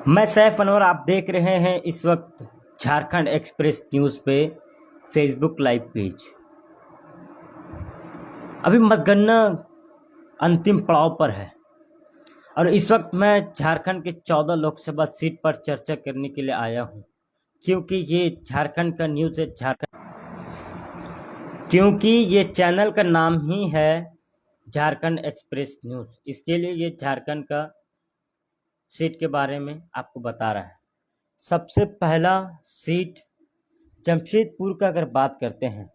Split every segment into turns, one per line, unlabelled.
मैं सैफ अनवर, आप देख रहे हैं इस वक्त झारखंड एक्सप्रेस न्यूज़ पे फेसबुक लाइव पेज। अभी मतगणना अंतिम पड़ाव पर है और इस वक्त मैं झारखंड के 14 लोकसभा सीट पर चर्चा करने के लिए आया हूं, क्योंकि ये झारखंड का न्यूज़ है। क्योंकि ये चैनल का नाम ही है झारखंड एक्सप्रेस न्यूज़, इसके लिए ये झारखंड का सीट के बारे में आपको बता रहा है। सबसे पहला सीट जमशेदपुर का अगर बात करते हैं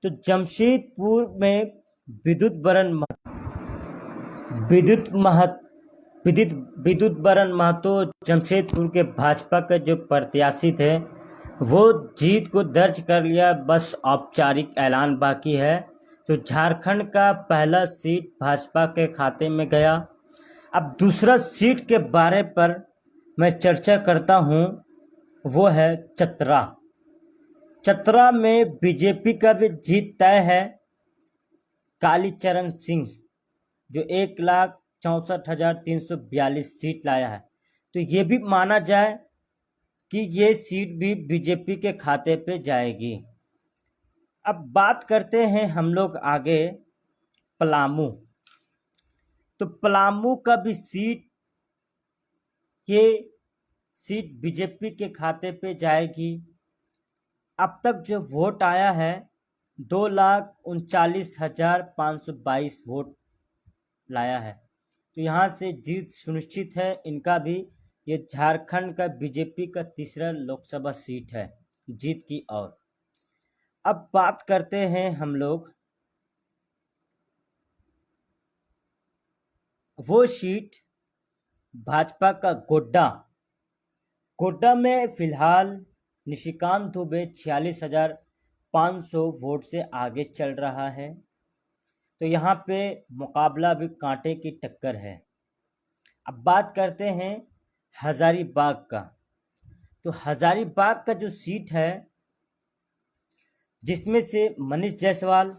तो जमशेदपुर में विद्युत बरन महतो जमशेदपुर के भाजपा के जो प्रत्याशी थे वो जीत को दर्ज कर लिया, बस औपचारिक ऐलान बाकी है। तो झारखंड का पहला सीट भाजपा के खाते में गया। अब दूसरा सीट के बारे पर मैं चर्चा करता हूं, वो है चतरा में बीजेपी का भी जीत तय है। कालीचरण सिंह जो 1,64,342 सीट लाया है, तो ये भी माना जाए कि ये सीट भी बीजेपी के खाते पे जाएगी। अब बात करते हैं हम लोग आगे पलामू। तो पलामू का भी सीट बीजेपी के खाते पे जाएगी। अब तक जो वोट आया है 2,39,522 वोट लाया है, तो यहाँ से जीत सुनिश्चित है इनका भी। ये झारखंड का बीजेपी का तीसरा लोकसभा सीट है जीत की ओर। अब बात करते हैं हम लोग वो सीट भाजपा का गोड्डा में फिलहाल निशिकांत दुबे 46,500 वोट से आगे चल रहा है। तो यहाँ पे मुकाबला भी कांटे की टक्कर है। अब बात करते हैं हजारीबाग का। तो हजारीबाग का जो सीट है जिसमें से मनीष जायसवाल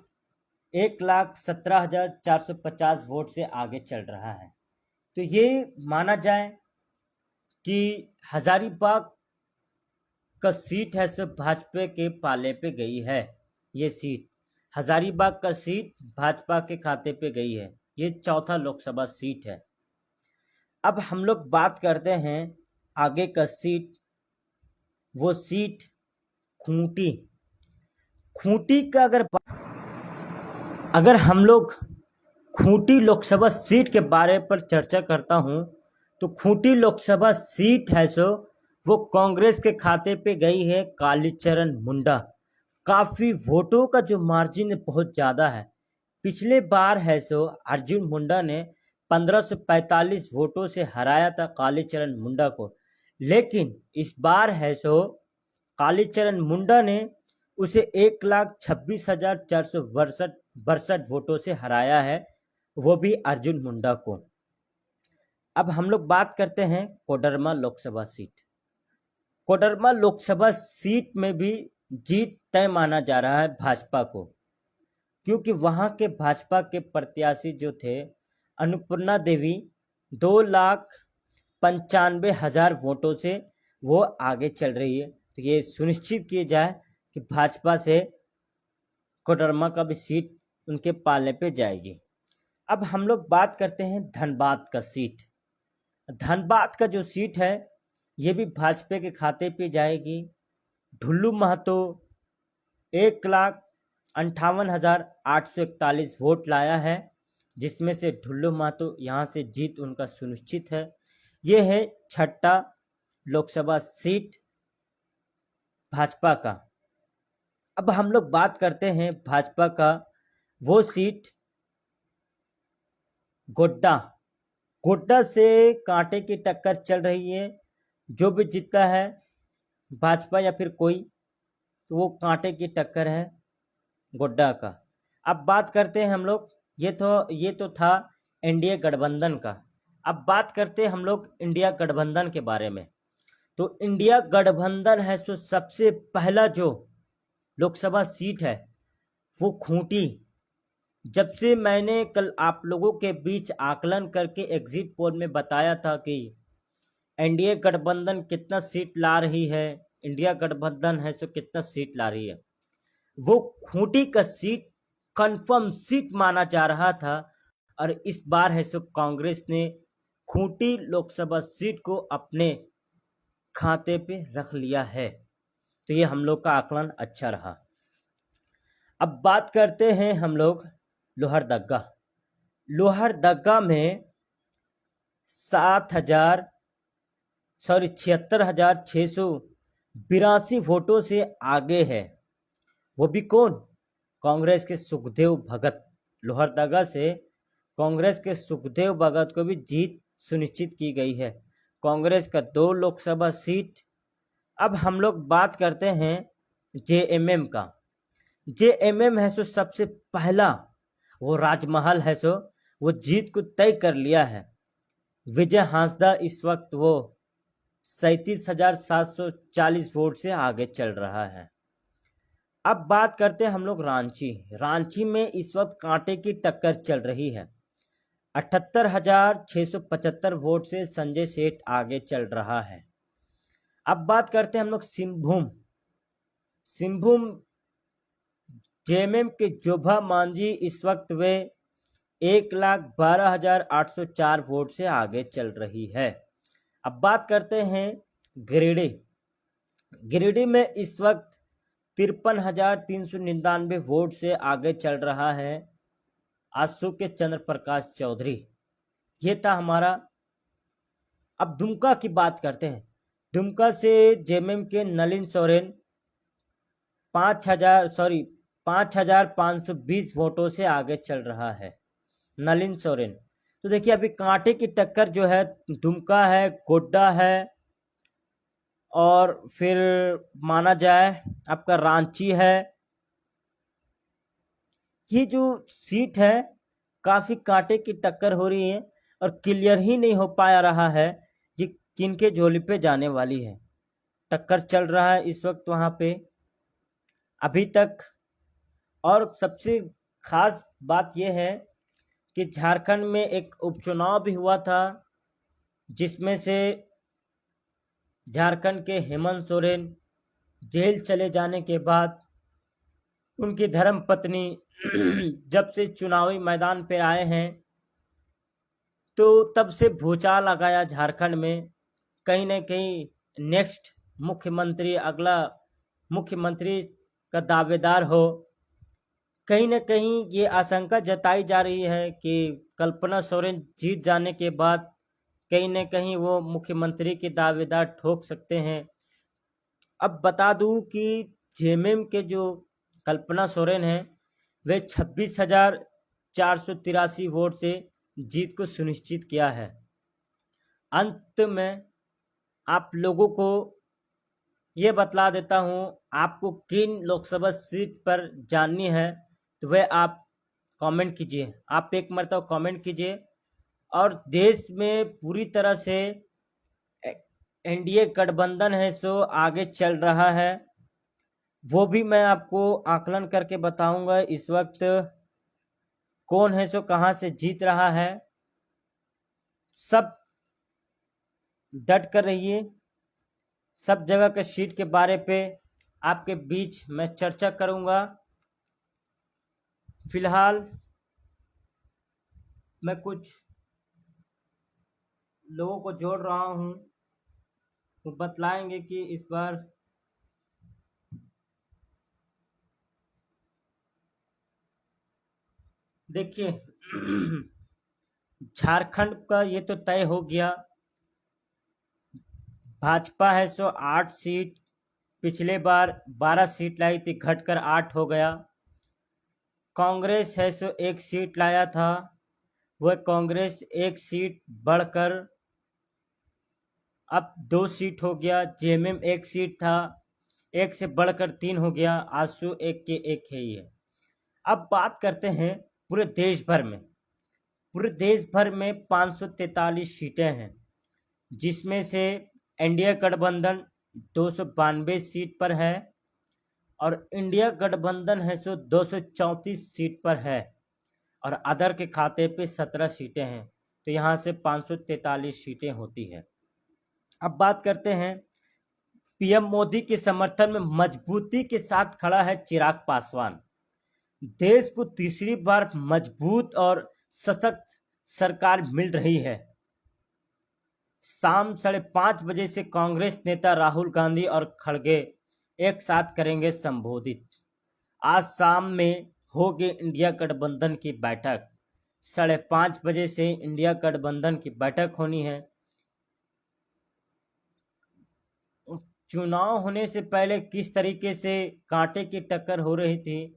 1,17,450 वोट से आगे चल रहा है, तो ये माना जाए कि हजारीबाग का सीट है सो भाजपा के पाले पे गई है। ये सीट हजारीबाग का सीट भाजपा के खाते पे गई है। ये चौथा लोकसभा सीट है। अब हम लोग बात करते हैं आगे का सीट, वो सीट खूंटी का अगर हम लोग खूंटी लोकसभा सीट के बारे पर चर्चा करता हूं, तो खूंटी लोकसभा सीट है सो वो कांग्रेस के खाते पे गई है। कालीचरण मुंडा, काफ़ी वोटों का जो मार्जिन बहुत ज़्यादा है। पिछले बार है सो अर्जुन मुंडा ने 1545 वोटों से हराया था कालीचरण मुंडा को, लेकिन इस बार है सो कालीचरण मुंडा ने उसे 1,26,462 वोटों से हराया है, वो भी अर्जुन मुंडा को। अब हम लोग बात करते हैं कोडरमा लोकसभा सीट। कोडरमा लोकसभा सीट में भी जीत तय माना जा रहा है भाजपा को, क्योंकि वहां के भाजपा के प्रत्याशी जो थे अन्नपूर्णा देवी 2,95,000 वोटों से वो आगे चल रही है। तो ये सुनिश्चित किया जाए कि भाजपा से कोडरमा का भी सीट उनके पाले पे जाएगी। अब हम लोग बात करते हैं धनबाद का सीट। धनबाद का जो सीट है ये भी भाजपा के खाते पे जाएगी। ढुल्लू महतो 1,58,841 वोट लाया है, जिसमें से ढुल्लू महतो यहाँ से जीत उनका सुनिश्चित है। ये है छठा लोकसभा सीट भाजपा का। अब हम लोग बात करते हैं भाजपा का वो सीट गोड्डा से कांटे की टक्कर चल रही है। जो भी जीतता है भाजपा या फिर कोई, तो वो कांटे की टक्कर है गोड्डा का। अब बात करते हैं हम लोग, ये तो था एनडीए गठबंधन का। अब बात करते हैं हम लोग इंडिया गठबंधन के बारे में। तो इंडिया गठबंधन है तो सबसे पहला जो लोकसभा सीट है वो खूंटी। जब से मैंने कल आप लोगों के बीच आकलन करके एग्जिट पोल में बताया था कि एनडीए गठबंधन कितना सीट ला रही है, इंडिया गठबंधन है सो कितना सीट ला रही है, वो खूंटी का सीट कंफर्म सीट माना जा रहा था। और इस बार है सो कांग्रेस ने खूंटी लोकसभा सीट को अपने खाते पे रख लिया है। तो ये हम लोग का आकलन अच्छा रहा। अब बात करते हैं हम लोग लोहरदगा। लोहरदगा में 76,682 वोटों से आगे है। वो भी कौन? कांग्रेस के सुखदेव भगत। लोहरदगा से कांग्रेस के सुखदेव भगत को भी जीत सुनिश्चित की गई है। कांग्रेस का 2 लोकसभा सीट। अब हम लोग बात करते हैं जेएमएम का। जेएमएम है सो सबसे पहला वो राजमहल है सो वो जीत को तय कर लिया है। विजय हांसदा इस वक्त वो 37,740 वोट से आगे चल रहा है। अब बात करते हैं हम लोग रांची। रांची में इस वक्त कांटे की टक्कर चल रही है। 78,675 वोट से संजय सेठ आगे चल रहा है। अब बात करते हैं हम लोग सिंहभूम जेएमएम के जोभा मांझी इस वक्त वे 1,12,804 वोट से आगे चल रही है। अब बात करते हैं गिरिडीह में इस वक्त 53,399 वोट से आगे चल रहा है आसू के चंद्र प्रकाश चौधरी। ये था हमारा। अब दुमका की बात करते हैं। दुमका से जेएमएम के नलिन सोरेन 5,520 वोटों से आगे चल रहा है नलिन सोरेन। तो देखिए अभी कांटे की टक्कर जो है दुमका है, गोड्डा है और फिर माना जाए आपका रांची है। ये जो सीट है काफ़ी कांटे की टक्कर हो रही है और क्लियर ही नहीं हो पाया रहा है कि किनके झोली पे जाने वाली है। टक्कर चल रहा है इस वक्त वहाँ पे अभी तक। और सबसे खास बात यह है कि झारखंड में एक उपचुनाव भी हुआ था जिसमें से झारखंड के हेमंत सोरेन जेल चले जाने के बाद उनकी धर्मपत्नी जब से चुनावी मैदान पे आए हैं तो तब से भूचाल आ गया झारखंड में। कहीं न कहीं नेक्स्ट मुख्यमंत्री अगला मुख्यमंत्री का दावेदार हो। कहीं न कहीं ये आशंका जताई जा रही है कि कल्पना सोरेन जीत जाने के बाद कहीं न कहीं वो मुख्यमंत्री के दावेदार ठोक सकते हैं। अब बता दूं कि जेएमएम के जो कल्पना सोरेन हैं वे 26,483 वोट से जीत को सुनिश्चित किया है। अंत में आप लोगों को ये बतला देता हूँ, आपको किन लोकसभा सीट पर जाननी है तो वह आप कमेंट कीजिए। आप एक मरतबा कमेंट कीजिए। और देश में पूरी तरह से एनडीए गठबंधन है सो आगे चल रहा है, वो भी मैं आपको आकलन करके बताऊंगा इस वक्त कौन है सो कहाँ से जीत रहा है। सब डट कर रहिए। सब जगह के सीट के बारे पे आपके बीच मैं चर्चा करूंगा। फिलहाल मैं कुछ लोगों को जोड़ रहा हूं तो बतलाएंगे कि इस बार देखिए झारखंड का ये तो तय हो गया। भाजपा है सो 8 सीट, पिछले बार 12 सीट लाई थी, घटकर 8 हो गया। कांग्रेस है सो 1 सीट लाया था, वह कांग्रेस 1 सीट बढ़कर अब 2 सीट हो गया। जेएमएम 1 सीट था, 1 से बढ़कर 3 हो गया। आसू 1 के 1 है ही है। अब बात करते हैं पूरे देश भर में। पूरे देश भर में 543 सीटें हैं जिसमें से इंडिया गठबंधन 292 सीट पर है और इंडिया गठबंधन है सो 234 सीट पर है और अदर के खाते पे 17 सीटें हैं। तो यहाँ से 543 सीटें होती है। अब बात करते हैं, पीएम मोदी के समर्थन में मजबूती के साथ खड़ा है चिराग पासवान। देश को तीसरी बार मजबूत और सशक्त सरकार मिल रही है। शाम 5:30 बजे से कांग्रेस नेता राहुल गांधी और खड़गे एक साथ करेंगे संबोधित। आज शाम में होगी इंडिया गठबंधन की बैठक। 5:30 बजे से इंडिया गठबंधन की बैठक होनी है। चुनाव होने से पहले किस तरीके से कांटे की टक्कर हो रही थी,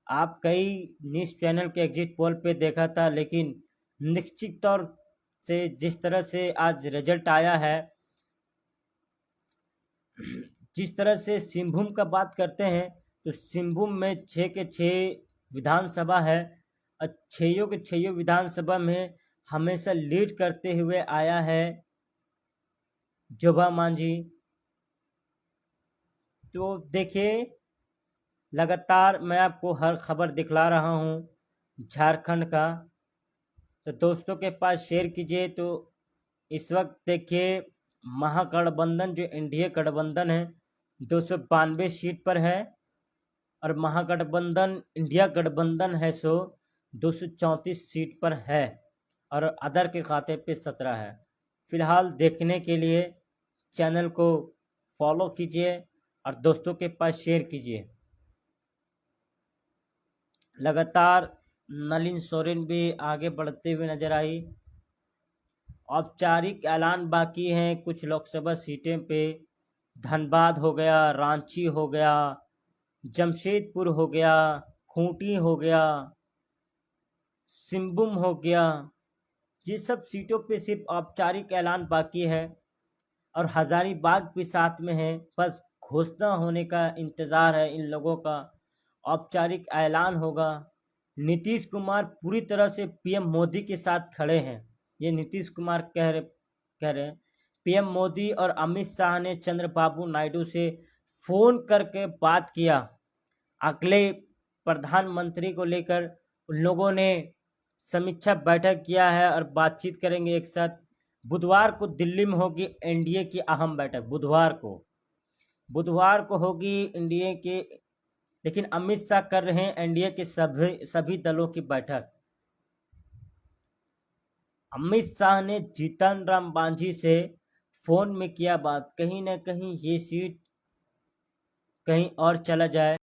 आप कई न्यूज़ चैनल के एग्जिट पोल पे देखा था, लेकिन निश्चित तौर से जिस तरह से आज रिजल्ट आया है, जिस तरह से सिंहभूम का बात करते हैं तो सिंहभूम में 6 के 6 विधानसभा है और 6 के 6 विधानसभा में हमेशा लीड करते हुए आया है जोबा मांझी। तो देखिए, लगातार मैं आपको हर खबर दिखला रहा हूँ झारखंड का, तो दोस्तों के पास शेयर कीजिए। तो इस वक्त देखिए, महागठबंधन जो एनडीए गठबंधन है 292 सीट पर है और महागठबंधन इंडिया गठबंधन है सो 234 सीट पर है और अदर के खाते पे 17 है। फिलहाल देखने के लिए चैनल को फॉलो कीजिए और दोस्तों के पास शेयर कीजिए। लगातार नलिन सोरेन भी आगे बढ़ते हुए नजर आई। औपचारिक ऐलान बाकी हैं कुछ लोकसभा सीटें पे। धनबाद हो गया, रांची हो गया, जमशेदपुर हो गया, खूंटी हो गया, सिंहभूम हो गया। ये सब सीटों पे सिर्फ औपचारिक ऐलान बाकी है और हजारीबाग भी साथ में है। बस घोषणा होने का इंतज़ार है इन लोगों का। औपचारिक ऐलान होगा। नीतीश कुमार पूरी तरह से पीएम मोदी के साथ खड़े हैं। ये नीतीश कुमार कह रहे हैं। पीएम मोदी और अमित शाह ने चंद्रबाबू नायडू से फ़ोन करके बात किया। अगले प्रधानमंत्री को लेकर उन लोगों ने समीक्षा बैठक किया है और बातचीत करेंगे एक साथ। बुधवार को दिल्ली में होगी एनडीए की अहम बैठक। बुधवार को होगी एनडीए के, लेकिन अमित शाह कर रहे हैं एनडीए के सभी दलों की बैठक। अमित शाह ने जीतन राम मांझी से फोन में किया बात। कहीं ना कहीं ये सीट कहीं और चला जाए।